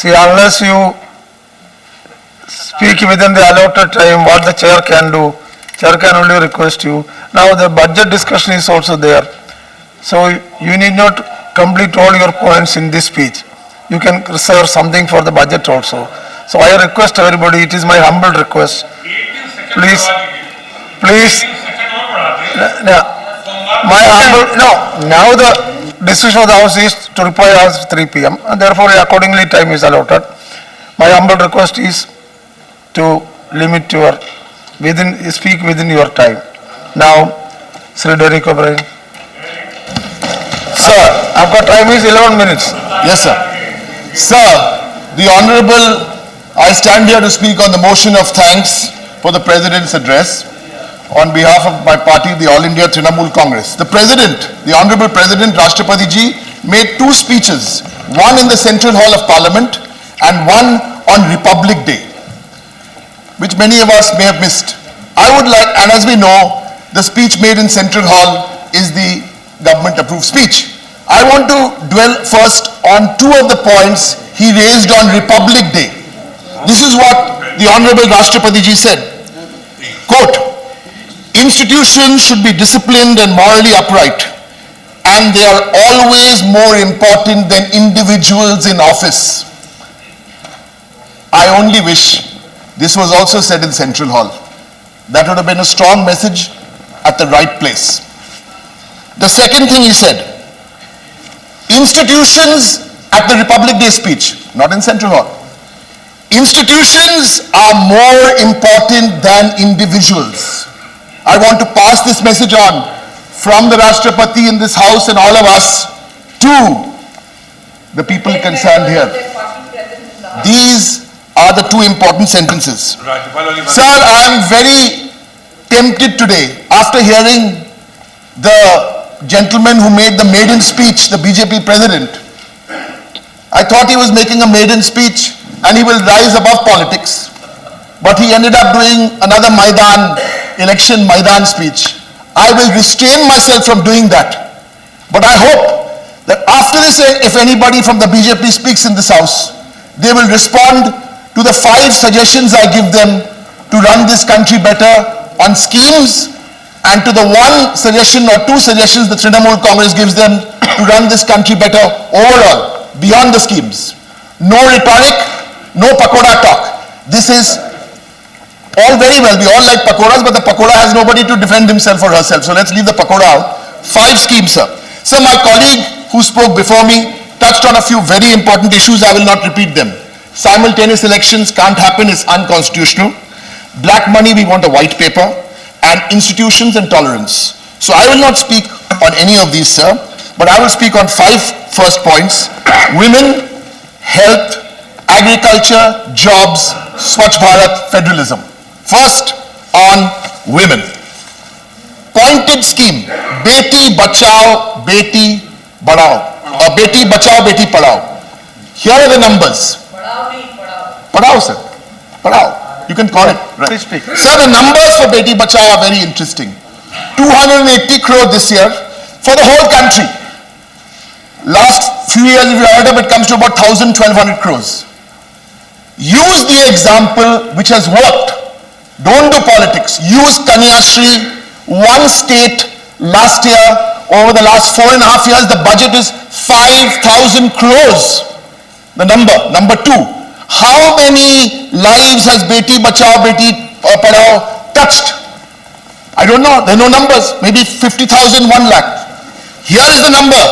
See, unless you speak within the allotted time, what the chair can do, chair can only request you. Now the budget discussion is also there. So you need not complete all your points in this speech. You can reserve something for the budget also. So I request everybody, it is my humble request. Please, now the decision of the House is to reply as 3 p.m. and therefore accordingly time is allotted. My humble request is to limit your, speak within your time. Now, Sri Derrick O'Brien. Sir, I've got time is 11 minutes. Yes, sir. Sir, the Honorable, I stand here to speak on the motion of thanks for the President's address on behalf of my party, the All India Trinamool Congress. The President, the Honorable President Rashtrapati Ji, made 2 speeches, one in the Central Hall of Parliament and one on Republic Day, which many of us may have missed. I would like, and as we know, the speech made in Central Hall is the government-approved speech. I want to dwell first on 2 of the points he raised on Republic Day. This is what the Honorable Rashtrapati Ji said. Quote, institutions should be disciplined and morally upright, and they are always more important than individuals in office. I only wish this was also said in Central Hall. That would have been a strong message at the right place. The second thing he said, institutions at the Republic Day speech, not in Central Hall. Institutions are more important than individuals. I want to pass this message on from the Rashtrapati in this house and all of us to the people concerned here. These are the 2 important sentences. Sir, I am very tempted today after hearing the gentleman who made the maiden speech, the BJP president. I thought he was making a maiden speech and he will rise above politics. But he ended up doing another election Maidan speech. I will restrain myself from doing that. But I hope that after this, if anybody from the BJP speaks in this house, they will respond to the 5 suggestions I give them to run this country better on schemes, and to the 1 suggestion or 2 suggestions the Trinamool Congress gives them to run this country better overall, beyond the schemes. No rhetoric, no pakoda talk. This is all very well. We all like pakoras, but the pakoda has nobody to defend himself or herself. So let's leave the pakoda out. 5 schemes, sir. Sir, my colleague who spoke before me touched on a few very important issues. I will not repeat them. Simultaneous elections can't happen, it's unconstitutional. Black money, we want a white paper. And institutions and tolerance. So I will not speak on any of these, sir, but I will speak on 5 first points. Women, health, agriculture, jobs, Swachh Bharat, federalism. First, on women. Pointed scheme, Beti Bachao, Beti Padhao, or Beti Bachao, Beti Padhao. Here are the numbers. Padhao, sir. Padhao. You can call it. Right. Please speak. Sir, the numbers for Beti Bachao are very interesting. 280 crore this year for the whole country. Last few years, if you heard of it, comes to about 1,000, 1,200 crores. Use the example which has worked. Don't do politics. Use Kanyashri, 1 state last year. Over the last 4.5 years, the budget is 5,000 crores. The number. Number 2. How many lives has Beti Bachao, Beti Padhao touched? I don't know. There are no numbers. Maybe 50,000, 1 lakh. Here is the number.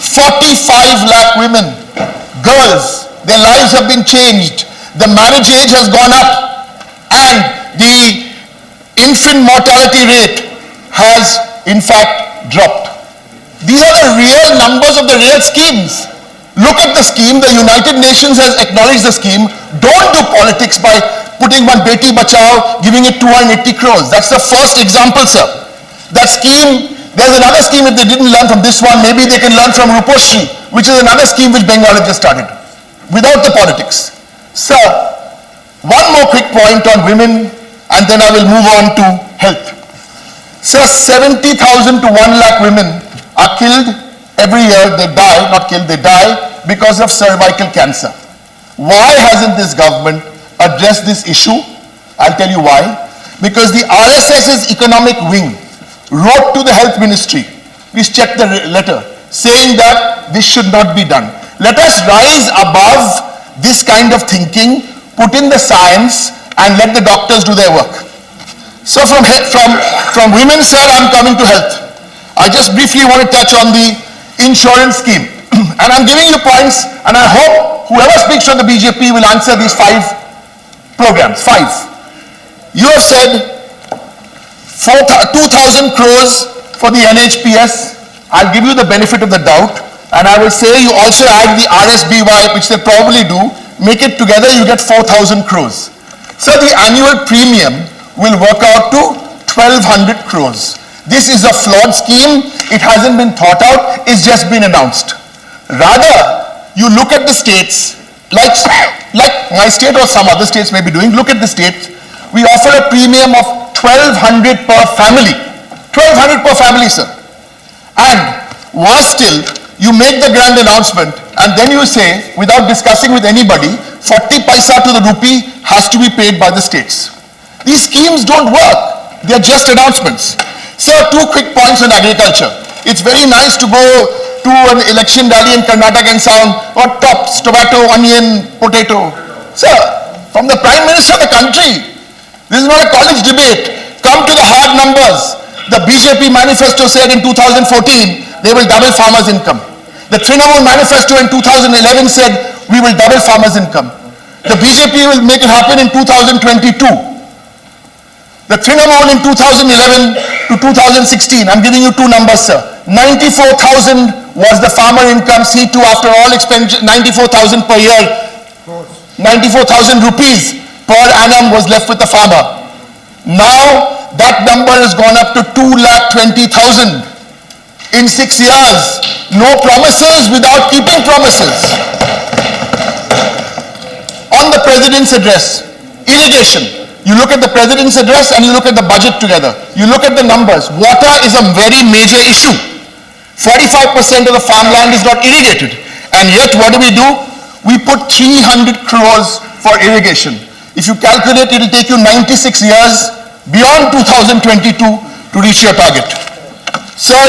45 lakh women, girls, their lives have been changed. The marriage age has gone up. And the infant mortality rate has, in fact, dropped. These are the real numbers of the real schemes. Look at the scheme. The United Nations has acknowledged the scheme. Don't do politics by putting one Beti Bachao, giving it 280 crores. That's the first example, sir. That scheme, there's another scheme if they didn't learn from this one, maybe they can learn from Ruposhri, which is another scheme which Bengal has just started, without the politics. Sir, one more quick point on women, and then I will move on to health. Sir, 70,000 to 1 lakh women are killed every year. They die, not killed, they die because of cervical cancer. Why hasn't this government addressed this issue? I'll tell you why. Because the RSS's economic wing wrote to the health ministry, please check the letter, saying that this should not be done. Let us rise above this kind of thinking, put in the science, and let the doctors do their work. So from women, sir, I'm coming to health. I just briefly want to touch on the insurance scheme. And I'm giving you points, and I hope whoever speaks from the BJP will answer these 5 programs. 5. You have said 2,000 crores for the NHPS. I'll give you the benefit of the doubt, and I will say you also add the RSBY, which they probably do. Make it together, you get 4,000 crores. So the annual premium will work out to 1,200 crores. This is a flawed scheme. It hasn't been thought out. It's just been announced. Rather, you look at the states, like my state or some other states may be doing, look at the states. We offer a premium of 1,200 per family. 1,200 per family, sir. And worse still, you make the grand announcement and then you say, without discussing with anybody, 40 paisa to the rupee has to be paid by the states. These schemes don't work. They're just announcements. Sir, 2 quick points on agriculture. It's very nice to go to an election rally in Karnataka and sound, what tops, tomato, onion, potato. Sir, from the Prime Minister of the country, this is not a college debate. Come to the hard numbers. The BJP manifesto said in 2014, they will double farmers' income. The Trinamool manifesto in 2011 said, we will double farmers' income. The BJP will make it happen in 2022. The Trinamool in 2011 to 2016, I'm giving you 2 numbers, sir. 94,000 was the farmer income, C2 after all expenditure, 94,000 per year. 94,000 rupees per annum was left with the farmer. Now, that number has gone up to 2,20,000 in 6 years. No promises without keeping promises. On the President's address, irrigation. You look at the President's address and you look at the budget together. You look at the numbers. Water is a very major issue. 45% of the farmland is not irrigated. And yet, what do? We put 300 crores for irrigation. If you calculate, it will take you 96 years beyond 2022 to reach your target. Sir,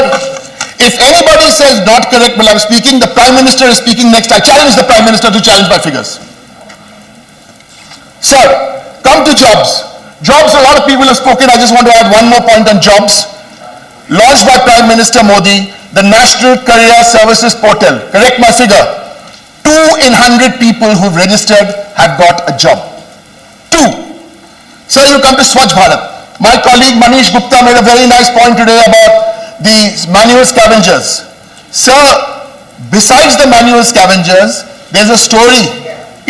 if anybody says not correct while I'm speaking, the Prime Minister is speaking next. I challenge the Prime Minister to challenge my figures. Sir, come to jobs. Jobs, a lot of people have spoken. I just want to add one more point on jobs. Launched by Prime Minister Modi, the National Career Services Portal. Correct my figure. 2 in 100 people who've registered have got a job. 2. Sir, you come to Swachh Bharat. My colleague Manish Gupta made a very nice point today about the manual scavengers. Sir, besides the manual scavengers, there's a story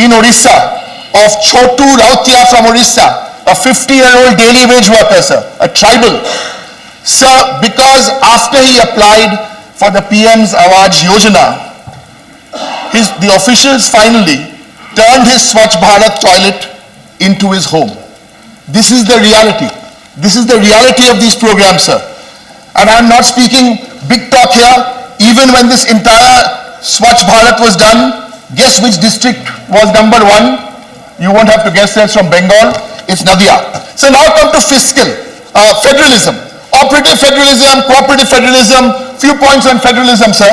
in Orissa of Chotu Rautia from Orissa, a 50-year-old daily wage worker, sir, a tribal. Sir, because after he applied for the PM's Awaj Yojana, the officials finally turned his Swachh Bharat toilet into his home. This is the reality. This is the reality of these programs, sir. And I'm not speaking big talk here. Even when this entire Swachh Bharat was done, guess which district was number 1? You won't have to guess, it's from Bengal. It's Nadia. So now come to fiscal, federalism. Operative federalism, cooperative federalism. Few points on federalism, sir.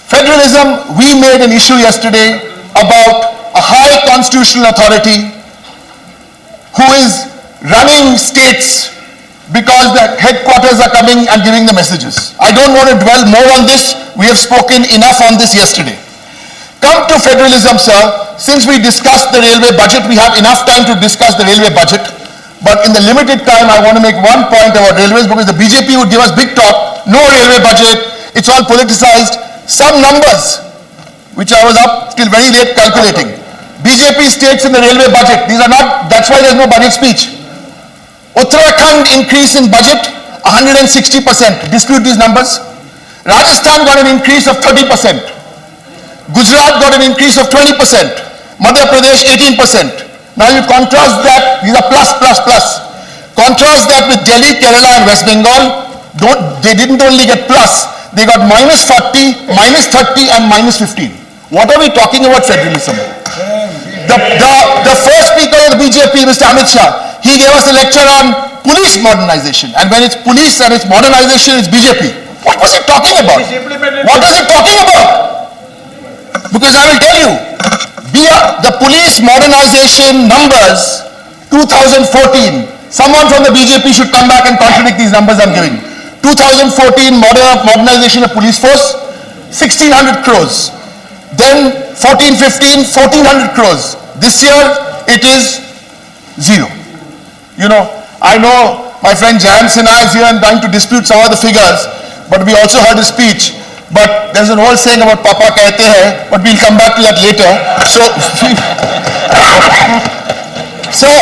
Federalism, we made an issue yesterday about a high constitutional authority who is running states because the headquarters are coming and giving the messages. I don't want to dwell more on this. We have spoken enough on this yesterday. Come to federalism, sir. Since we discussed the railway budget, we have enough time to discuss the railway budget. But in the limited time, I want to make one point about railways because the BJP would give us big talk. No railway budget. It's all politicized. Some numbers, which I was up till very late calculating. BJP states in the railway budget. These are not, that's why there's no budget speech. Uttarakhand increase in budget, 160%. Dispute these numbers. Rajasthan got an increase of 30%. Gujarat got an increase of 20%. Madhya Pradesh, 18%. Now you contrast that, these are plus. Contrast that with Delhi, Kerala and West Bengal. They didn't only get plus, they got -40, -30 and -15. What are we talking about federalism? The first speaker of the BJP, Mr. Amit Shah, he gave us a lecture on police modernization. And when it's police and it's modernization, it's BJP. What was he talking about? What was he talking about? Because I will tell you, the police modernization numbers, 2014, someone from the BJP should come back and contradict these numbers I'm giving. 2014 modernization of police force, 1600 crores. Then 14-15, 1400 crores. This year, it is zero. You know, I know my friend Jayan Sinha is here and trying to dispute some of the figures, but we also heard his speech. But there's an old saying about Papa Kehte Hai, but we'll come back to that later. So, sir,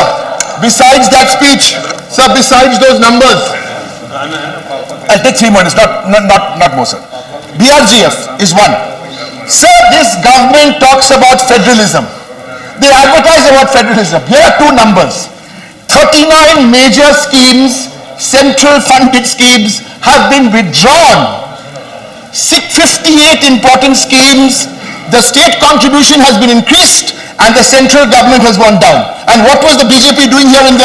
besides that speech, sir, besides those numbers, I'll take 3 minutes, not more, sir. BRGF is one. Sir, this government talks about federalism. They advertise about federalism. Here are 2 numbers. 39 major schemes, central funded schemes, have been withdrawn. 58 important schemes, the state contribution has been increased and the central government has gone down. And what was the BJP doing here in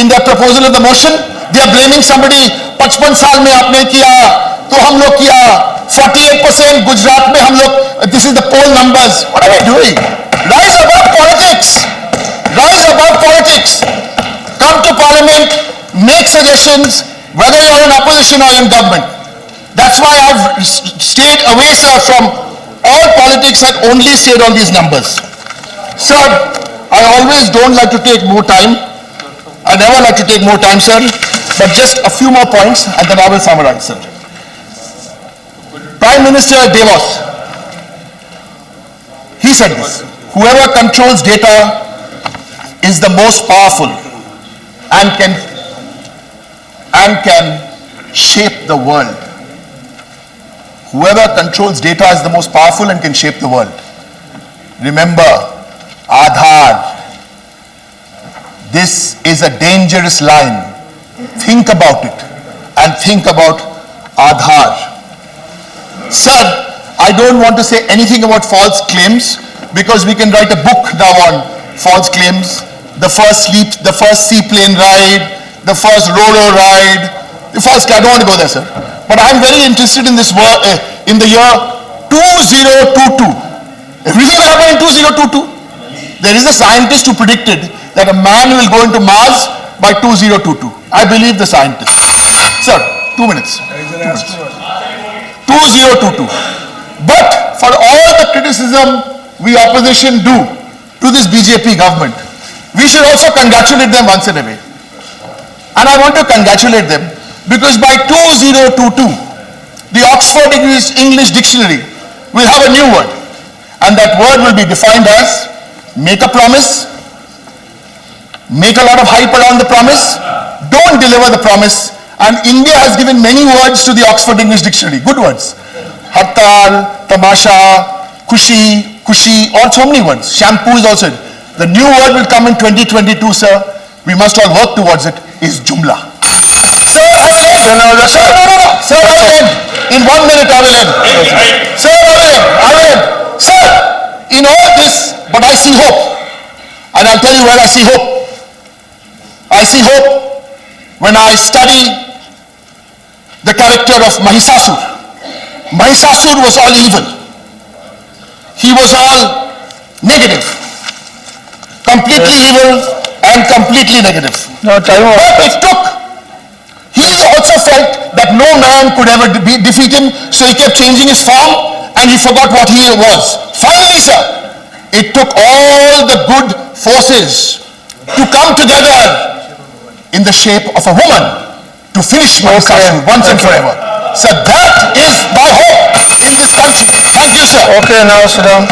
their proposal of the motion? They are blaming somebody, 55 saal mein aapne kiya, to hum log kiya, 48% Gujarat mein hum log, this is the poll numbers. What are we doing? Rise above politics. Rise above politics. Come to parliament, make suggestions, whether you are in opposition or in government. That's why I've stayed away, sir, from all politics and only stayed on these numbers. Sir, I always don't like to take more time. I never like to take more time, sir. But just a few more points and then I will summarize, sir. Prime Minister Devos, he said this: whoever controls data is the most powerful and can shape the world. Whoever controls data is the most powerful and can shape the world. Remember, Aadhaar. This is a dangerous line. Think about it and think about Aadhaar. Sir, I don't want to say anything about false claims because we can write a book now on false claims. The first seaplane ride, the first Ro-Ro ride, the first, I don't want to go there, sir. But I'm very interested in this in the year 2022. Everything will happen in 2022. There is a scientist who predicted that a man will go into Mars by 2022. I believe the scientist. Sir, 2 minutes. 2022. But for all the criticism we opposition do to this BJP government, we should also congratulate them once in a way. And I want to congratulate them because by 2022, the Oxford English Dictionary will have a new word. And that word will be defined as make a promise, make a lot of hype around the promise, don't deliver the promise. And India has given many words to the Oxford English Dictionary, good words. Hartal, Tamasha, Kushi, or so many words. Shampoo is also. The new word will come in 2022, sir. We must all work towards it, is Jumla. Sir, I will end. Sir, I will end. In 1 minute, I will end. Sir, I will end. Sir, in all this, but I see hope. And I'll tell you where I see hope. I see hope when I study the character of Mahisasur. Mahisasur was all evil. He was all negative. Completely evil and completely negative. No, but it took, he also felt that no man could ever defeat him, so he kept changing his form and he forgot what he was. Finally, sir, it took all the good forces to come together in the shape of a woman to finish Mahisasur once and forever. So that is my hope in this country. Thank you, sir. Okay, now sit down.